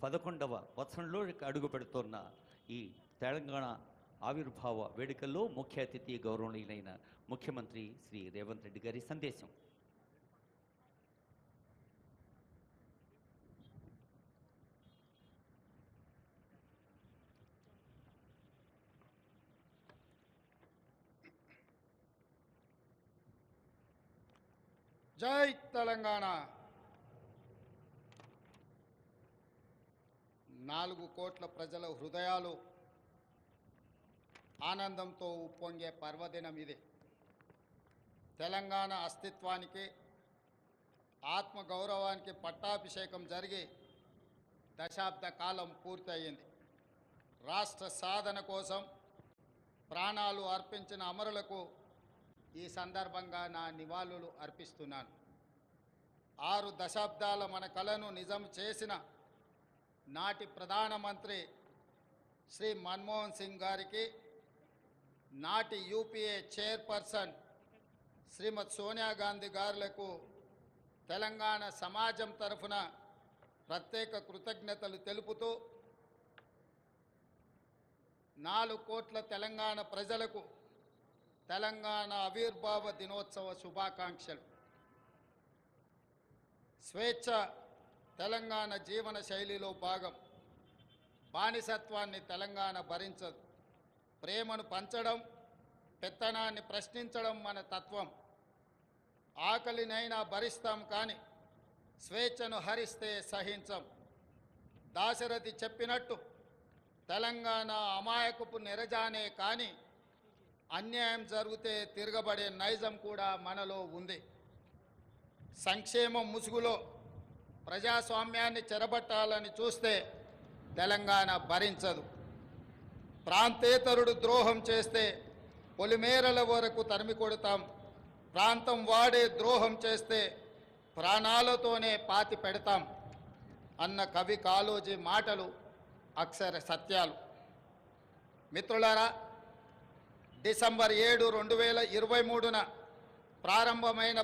11వ వత్సరంలో అడుగు పెడుతున్న ఈ తెలంగాణ ఆవిర్భావ వేడుకల్లో ముఖ్య అతిథి గౌరవనీయులైన ముఖ్యమంత్రి శ్రీ రేవంత్ రెడ్డి గారి సందేశం. జై తెలంగాణ. 4 కోట్ల ప్రజల హృదయాలు ఆనందంతో ఉప్పొంగే పర్వదినం ఇది. తెలంగాణ అస్తిత్వానికి, ఆత్మగౌరవానికి పట్టాభిషేకం జరిగి దశాబ్ద కాలం పూర్తయింది. రాష్ట్ర సాధన కోసం ప్రాణాలు అర్పించిన అమరులకు ఈ సందర్భంగా నా నివాళులు అర్పిస్తున్నాను. 6 దశాబ్దాల మన కలను నిజం చేసిన నాటి ప్రధానమంత్రి శ్రీ మన్మోహన్ సింగ్ గారికి, నాటి యూపీఏ చైర్పర్సన్ శ్రీమతి సోనియా గాంధీ గారులకు తెలంగాణ సమాజం తరఫున ప్రత్యేక కృతజ్ఞతలు తెలుపుతూ 4 కోట్ల తెలంగాణ ప్రజలకు తెలంగాణ ఆవిర్భావ దినోత్సవ శుభాకాంక్షలు. స్వేచ్ఛ తెలంగాణ జీవన శైలిలో భాగం. బానిసత్వాన్ని తెలంగాణ భరించదు. ప్రేమను పంచడం, పెత్తనాన్ని ప్రశ్నించడం మన తత్వం. ఆకలినైనా భరిస్తాం కానీ స్వేచ్ఛను హరిస్తే సహించం. దాశరథి చెప్పినట్టు తెలంగాణ అమాయకపు నెరజానే కానీ అన్యాయం జరిగితే తిరగబడే నైజం కూడా మనలో ఉంది. సంక్షేమం ముసుగులో ప్రజాస్వామ్యాన్ని చెరబట్టాలని చూస్తే తెలంగాణ భరించదు. ప్రాంతేతరుడు ద్రోహం చేస్తే పొలిమేరల వరకు తరిమి కొడతాం. ప్రాంతం వాడే ద్రోహం చేస్తే ప్రాణాలతోనే పాతి పెడతాం అన్న కవి కాళోజీ మాటలు అక్షర సత్యాలు. మిత్రులారా, డిసెంబర్ 7, 2023న ప్రారంభమైన